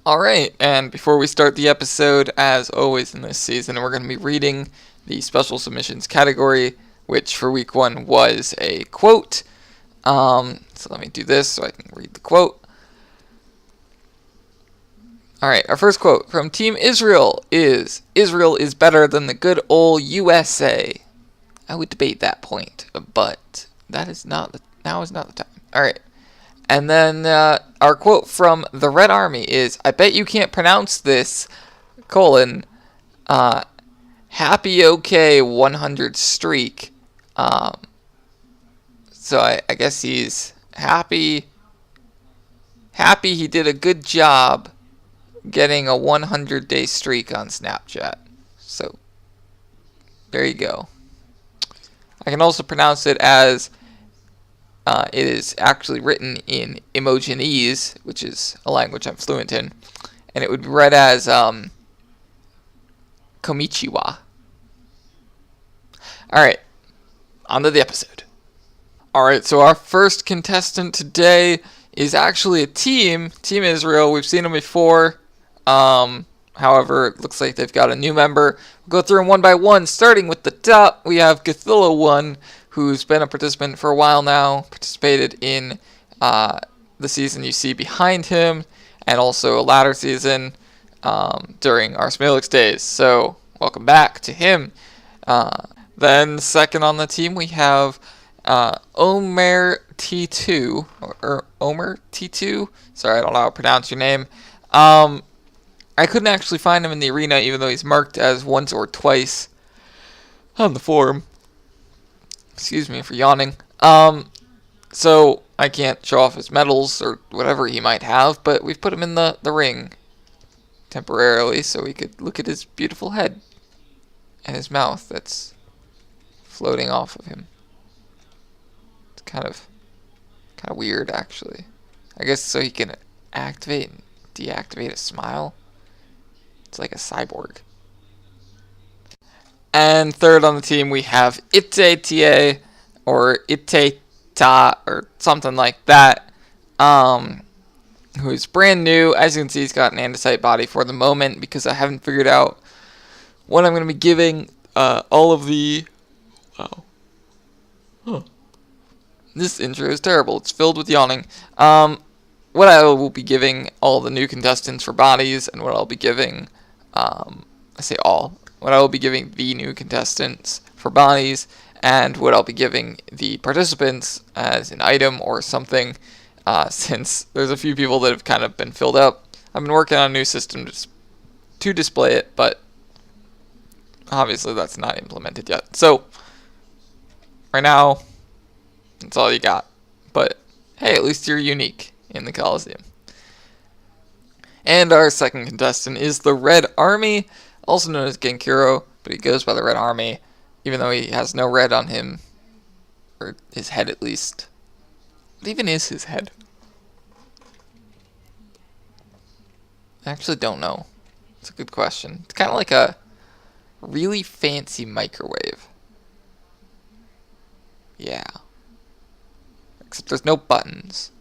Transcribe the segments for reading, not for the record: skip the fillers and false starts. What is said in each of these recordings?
Alright, and before we start the episode, as always in this season, we're going to be reading the special submissions category, which for week 1 was a quote. So let me do this so I can read the quote. Alright, our first quote from Team Israel is better than the good old USA. I would debate that point, but now is not the time. Alright. And then our quote from TheRedArmy is, I bet you can't pronounce this, happy okay 100 streak. So I guess he's happy he did a good job getting a 100-day streak on Snapchat. So there you go. I can also pronounce it as it is actually written in Emojanese, which is a language I'm fluent in, and it would be read as Konnichiwa. Alright, on to the episode. Alright, so our first contestant today is actually a Team Israel. We've seen them before. However, it looks like they've got a new member. We'll go through them one by one, starting with the top. We have Gathilla1, who's been a participant for a while now, participated in the season you see behind him, and also a latter season during our Smilex days. So, welcome back to him. Then, second on the team, we have Omer T2, or Omer T2. Sorry, I don't know how to pronounce your name. I couldn't actually find him in the arena, even though he's marked as once or twice on the forum. Excuse me for yawning. So I can't show off his medals or whatever he might have, but we've put him in the ring temporarily so we could look at his beautiful head and his mouth that's floating off of him. It's kind of weird, actually. I guess so he can activate and deactivate a smile. It's like a cyborg. And third on the team, we have Ite or Iteta, or something like that, who's brand new. As you can see, he's got an andesite body for the moment, because I haven't figured out what I'm going to be giving all of the... Wow. Huh. This intro is terrible. It's filled with yawning. What I will be giving all the new contestants for bodies, and what I'll be giving... I say all. What I will be giving the new contestants for bodies, and what I'll be giving the participants as an item or something, since there's a few people that have kind of been filled up. I've been working on a new system to display it, but obviously that's not implemented yet. So, right now, that's all you got. But, hey, at least you're unique in the Coliseum. And our second contestant is TheRedArmy, also known as Genkiro, but he goes by TheRedArmy, even though he has no red on him, or his head at least. What even is his head? I actually don't know. It's a good question. It's kind of like a really fancy microwave. Yeah. Except there's no buttons.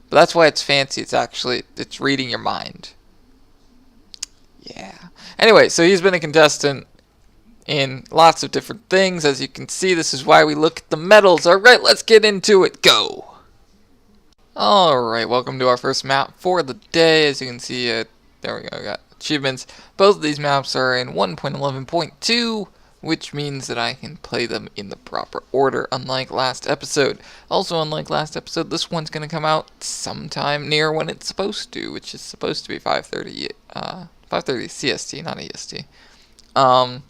But that's why it's fancy. It's reading your mind. Yeah. Anyway, so he's been a contestant in lots of different things. As you can see, this is why we look at the medals. Alright, let's get into it. Go! Alright, welcome to our first map for the day. As you can see, there we go, we got achievements. Both of these maps are in 1.11.2, which means that I can play them in the proper order, unlike last episode. Also, unlike last episode, this one's going to come out sometime near when it's supposed to, which is supposed to be 5:30 CST, not EST. And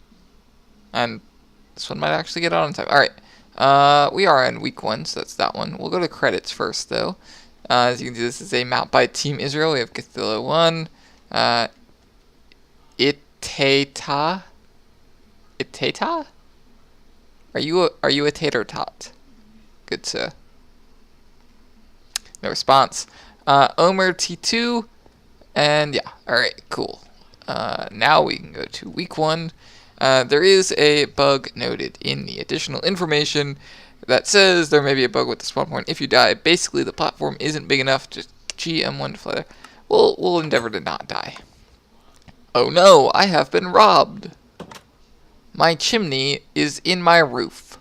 this one might actually get out on time. Alright, we are in week 1, so that's that one. We'll go to credits first, though. As you can see, this is a map by Team Israel. We have Gathilla1, Iteta? Are you a tater tot? Good sir. No response. Omer T2, and yeah, alright, cool. Now we can go to week 1. There is a bug noted in the additional information that says there may be a bug with the spawn point if you die. Basically, the platform isn't big enough to GM1 to fly there. we'll endeavor to not die. Oh no, I have been robbed. My chimney is in my roof.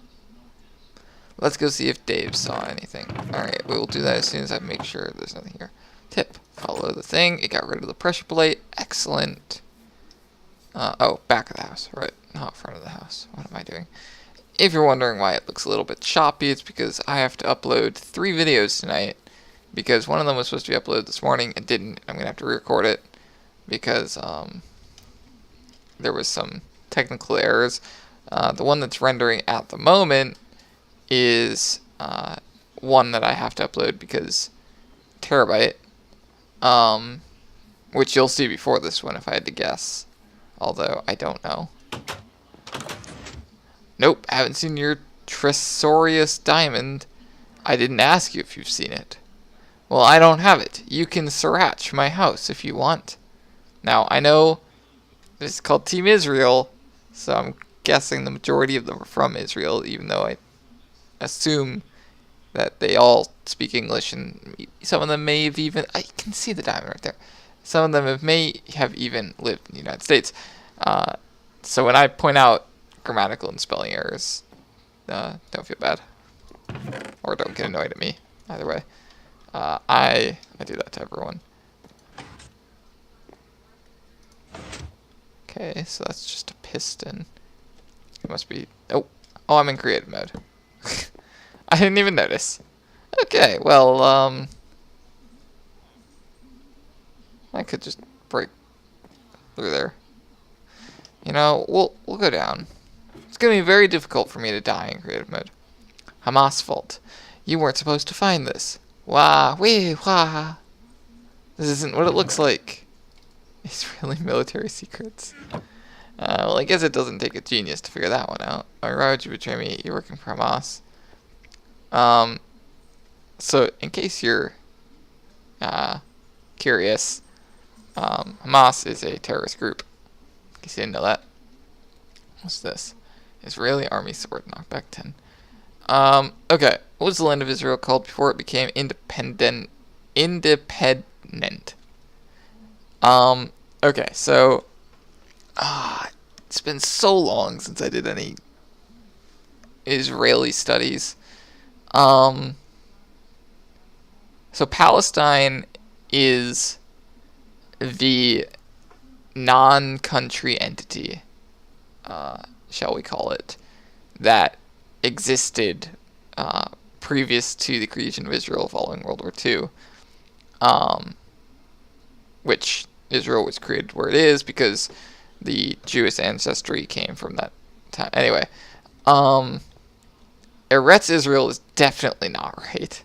Let's go see if Dave saw anything. Alright, we will do that as soon as I make sure there's nothing here. Tip, follow the thing. It got rid of the pressure plate. Excellent. Oh, back of the house. Right, not front of the house. What am I doing? If you're wondering why it looks a little bit choppy, it's because I have to upload 3 videos tonight. Because one of them was supposed to be uploaded this morning and didn't. I'm going to have to re-record it because there was some technical errors. The one that's rendering at the moment is one that I have to upload because terabyte, which you'll see before this one if I had to guess, although I don't know. Nope, haven't seen your Tresorius diamond. I didn't ask you if you've seen it. Well, I don't have it. You can sriracha my house if you want. Now, I know this is called Team Israel, so I'm guessing the majority of them are from Israel, even though I assume that they all speak English, and some of them may have even... I can see the diamond right there. Some of them may have even lived in the United States. So when I point out grammatical and spelling errors, don't feel bad. Or don't get annoyed at me. Either way. I do that to everyone. Okay, so that's just a piston. It must be... Oh, I'm in creative mode. I didn't even notice. Okay, well, I could just break through there. You know, we'll go down. It's gonna be very difficult for me to die in creative mode. Hamas fault. You weren't supposed to find this. Wah, wee, wah. This isn't what it looks like. Israeli military secrets. Well, I guess it doesn't take a genius to figure that one out. Why would you betray me? You're working for Hamas. So, in case you're curious, Hamas is a terrorist group. In case you didn't know that. What's this? Israeli army sword, knockback 10. Okay. What was the land of Israel called before it became independent? Okay, so it's been so long since I did any Israeli studies. So Palestine is the non-country entity, shall we call it, that existed previous to the creation of Israel following World War II, which Israel was created where it is because the Jewish ancestry came from that time. Anyway, Eretz Israel is definitely not right,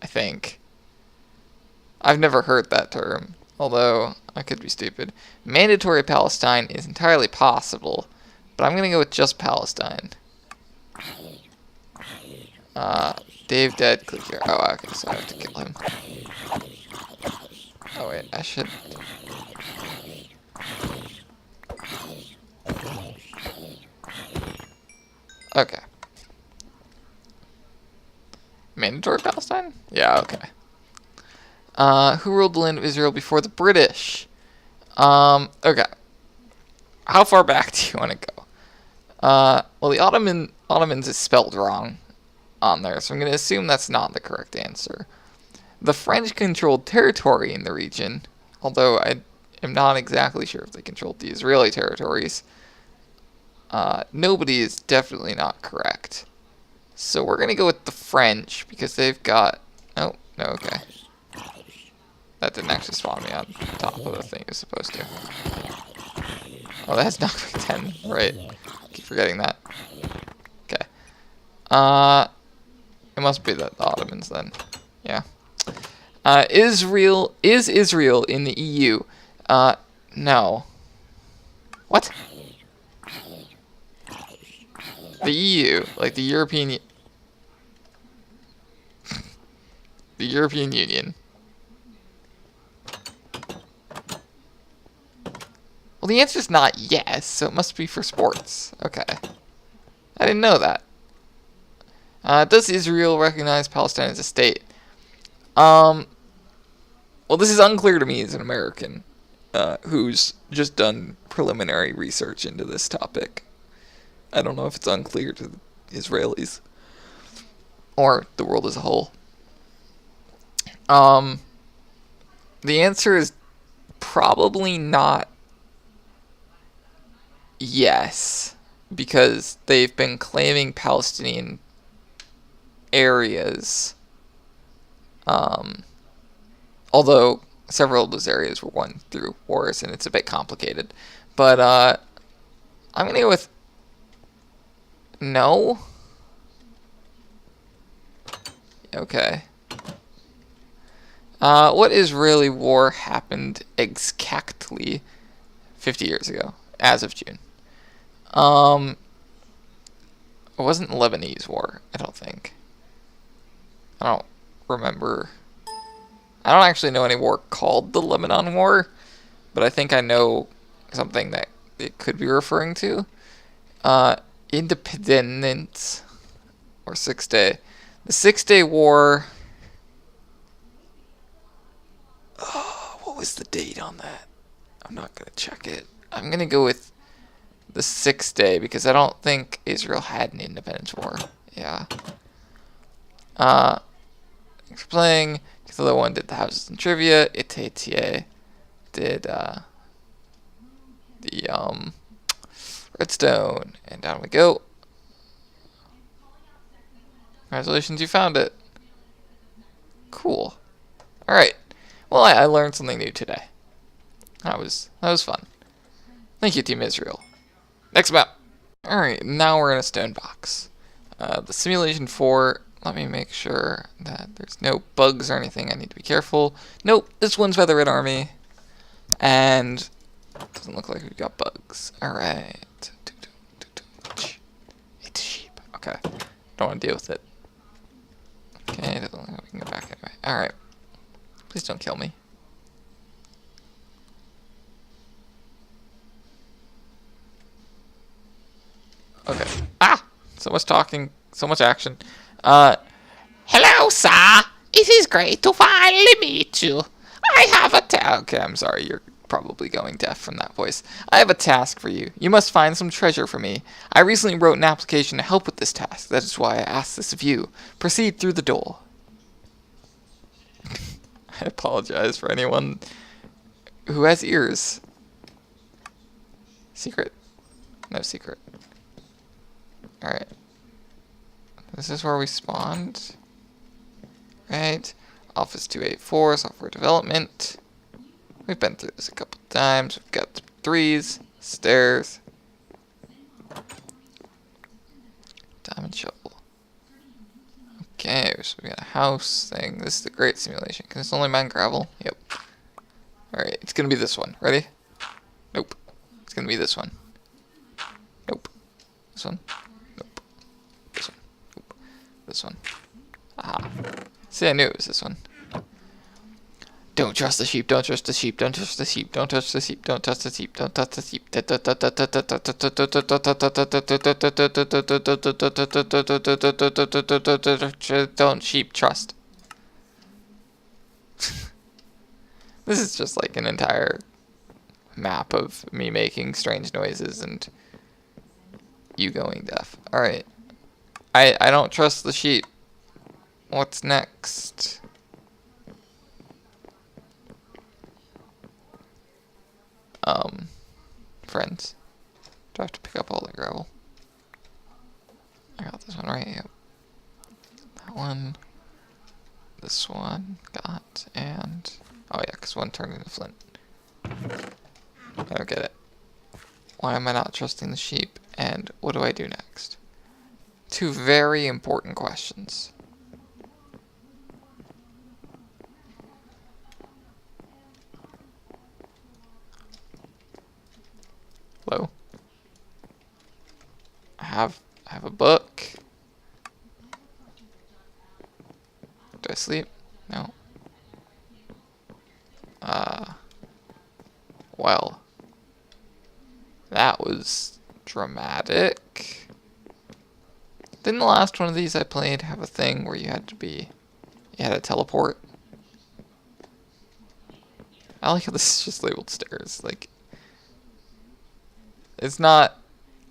I think. I've never heard that term, although I could be stupid. Mandatory Palestine is entirely possible, but I'm going to go with just Palestine. Dave dead, click here. Oh, okay, so I have to kill him. Oh wait, I should... Okay. Mandatory Palestine? Yeah, okay. Who ruled the land of Israel before the British? Okay. How far back do you want to go? Well, the Ottomans is spelled wrong on there, so I'm going to assume that's not the correct answer. The French controlled territory in the region, although I am not exactly sure if they controlled the Israeli territories. Nobody is definitely not correct. So we're going to go with the French, because they've got... Oh, no, okay. That didn't actually spawn me on top of the thing it's supposed to. Oh, that's knockback 10, right. Keep forgetting that. Okay. It must be the Ottomans then. Yeah. Is Israel in the EU? No. What? The EU, like the European... the European Union. Well, the answer's not yes, so it must be for sports. Okay. I didn't know that. Does Israel recognize Palestine as a state? Well, this is unclear to me as an American who's just done preliminary research into this topic. I don't know if it's unclear to the Israelis or the world as a whole. The answer is probably not yes, because they've been claiming Palestinian areas, although several of those areas were won through wars, and it's a bit complicated. But I'm gonna go with no. Okay. What Israeli war happened exactly 50 years ago, as of June? It wasn't the Lebanese war, I don't think. I don't remember. I don't actually know any war called the Lebanon War, but I think I know something that it could be referring to. Independence, or 6-Day. The 6-Day War. Oh, what was the date on that? I'm not going to check it. I'm going to go with the 6-Day because I don't think Israel had an independence war. Yeah. Thanks for playing. The other one did the houses and trivia. Itatia did the redstone. And down we go. Congratulations, you found it. Cool. Alright. Well, I learned something new today. That was fun. Thank you, Team Israel. Next map. Alright, now we're in a stone box. The simulation 4, let me make sure that there's no bugs or anything I need to be careful. Nope, this one's by the Red Army. And doesn't look like we've got bugs. Alright. It's a sheep. Okay. Don't want to deal with it. Okay, doesn't look like we can go back anyway. Alright. Please don't kill me. Okay. Ah! So much talking, so much action. Hello, sir. It is great to finally meet you. I have a okay, I'm sorry, you're probably going deaf from that voice. I have a task for you. You must find some treasure for me. I recently wrote an application to help with this task. That is why I asked this of you. Proceed through the door. I apologize for anyone who has ears. Secret. No secret. Alright. This is where we spawned. Right. Office 284, software development. We've been through this a couple times. We've got 3s, stairs. Diamond shovel. Okay, so we got a house thing. This is the great simulation. Can this only mine gravel? Yep. Alright, it's gonna be this one. Ready? Nope. It's gonna be this one. Nope. This one. Nope. This one. Nope. This one. Aha. See, I knew it was this one. Don't trust the sheep, don't trust the sheep, don't trust the sheep, don't touch the sheep, don't touch the sheep, don't touch the sheep. Don't sheep trust. This is just like an entire map of me making strange noises and you going deaf. Alright. I don't trust the sheep. What's next? Friends. Do I have to pick up all the gravel? I got this one right, yep. That one. This one. Got, and... oh yeah, because one turned into flint. I don't get it. Why am I not trusting the sheep? And what do I do next? Two very important questions. Hello? I have a book. Do I sleep? No. Well. That was dramatic. Didn't the last one of these I played have a thing where you had to teleport? I like how this is just labeled stairs. Like, it's not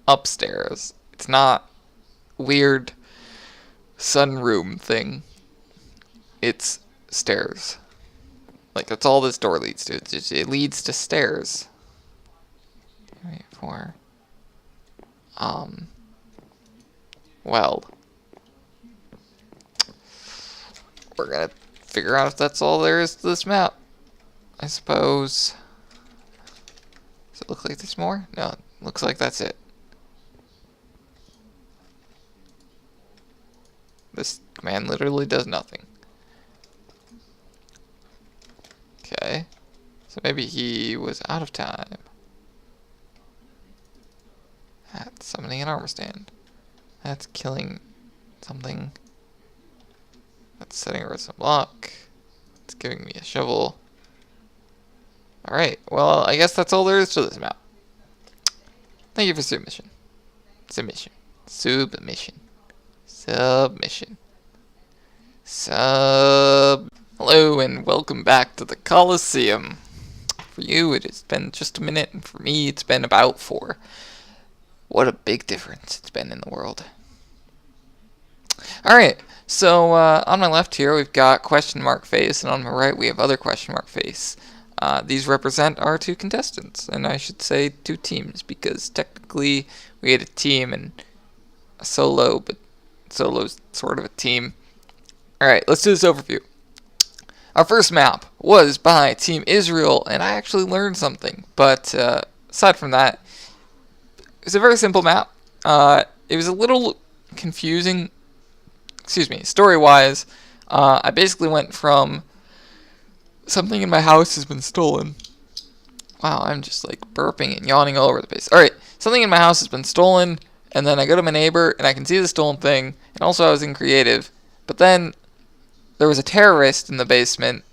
upstairs. It's not weird sunroom thing. It's stairs. Like, that's all this door leads to. It leads to stairs. Wait for. Well. We're gonna figure out if that's all there is to this map. I suppose. Does it look like there's more? No, it looks like that's it. This command literally does nothing. Okay. So maybe he was out of time. That's summoning an armor stand. That's killing something. That's setting a redstone block. It's giving me a shovel. Alright, well, I guess that's all there is to this map. Thank you for submission. Submission. Submission. Submission. Hello and welcome back to the Coliseum. For you, it has been just a minute, and for me, it's been about 4. What a big difference it's been in the world. Alright, so on my left here, we've got question mark face, and on my right, we have other question mark face. These represent our 2 contestants, and I should say 2 teams, because technically we had a team and a solo, but solo's sort of a team. Alright, let's do this overview. Our first map was by Team Israel, and I actually learned something, but aside from that, it was a very simple map. It was a little confusing, story-wise. I basically went from something in my house has been stolen. Wow, I'm just like burping and yawning all over the place. Alright, something in my house has been stolen, and then I go to my neighbor, and I can see the stolen thing, and also I was in creative, but then there was a terrorist in the basement,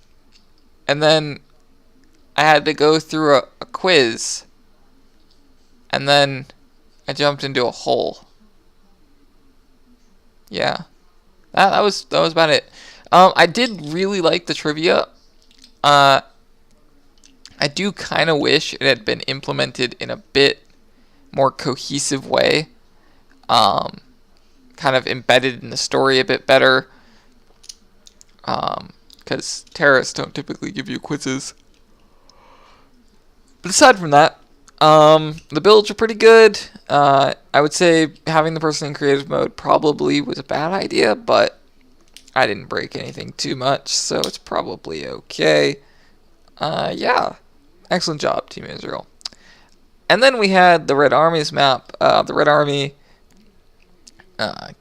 and then I had to go through a quiz, and then I jumped into a hole. Yeah, that was about it. I did really like the trivia. I do kind of wish it had been implemented in a bit more cohesive way, kind of embedded in the story a bit better. Because terrorists don't typically give you quizzes. But aside from that, the builds are pretty good. I would say having the person in creative mode probably was a bad idea, but I didn't break anything too much, so it's probably okay. Yeah. Excellent job, Team Israel. And then we had the Red Army's map. The Red Army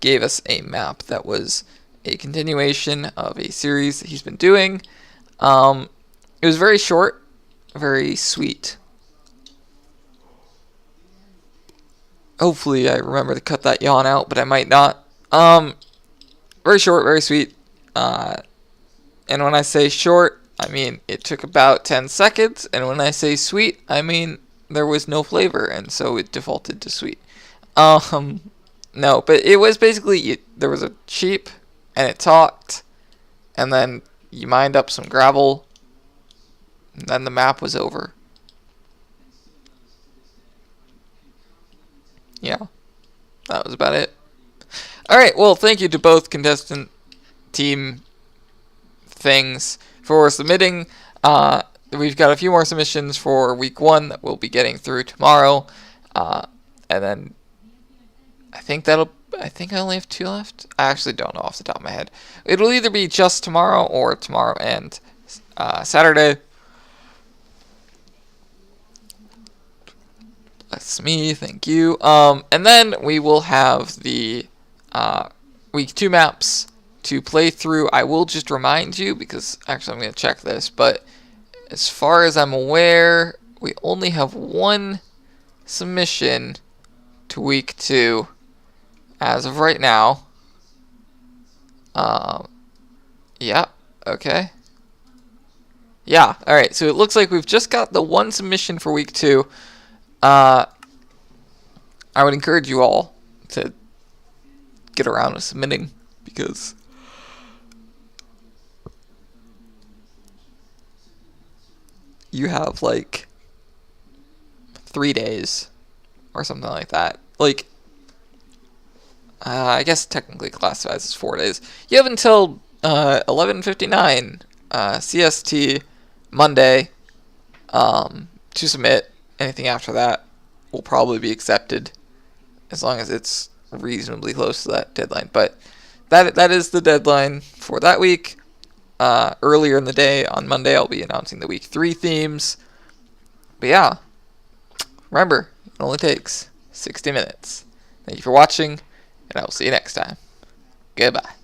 gave us a map that was a continuation of a series that he's been doing. It was very short, very sweet. Hopefully I remember to cut that yawn out, but I might not. Very short, very sweet. And when I say short, I mean it took about 10 seconds. And when I say sweet, I mean there was no flavor, and so it defaulted to sweet. No, but it was basically, there was a sheep, and it talked, and then you mined up some gravel, and then the map was over. Yeah, that was about it. Alright, well, thank you to both contestant team things for submitting. We've got a few more submissions for week 1 that we'll be getting through tomorrow, and then I think I only have 2 left. I actually don't know off the top of my head. It'll either be just tomorrow or tomorrow and Saturday. That's me, thank you. And then we will have the week 2 maps to play through. I will just remind you, because actually I'm going to check this, but as far as I'm aware, we only have 1 submission to week 2 as of right now. Yeah, okay. Yeah, alright, so it looks like we've just got the 1 submission for week 2. I would encourage you all to get around to submitting, because you have like 3 days or something like that. Like, I guess technically classifies as 4 days. You have until 11:59 CST Monday to submit. Anything after that will probably be accepted as long as it's reasonably close to that deadline. But that is the deadline for that week. Earlier in the day on Monday, I'll be announcing the week 3 themes. But yeah, remember, it only takes 60 minutes. Thank you for watching, and I will see you next time. Goodbye.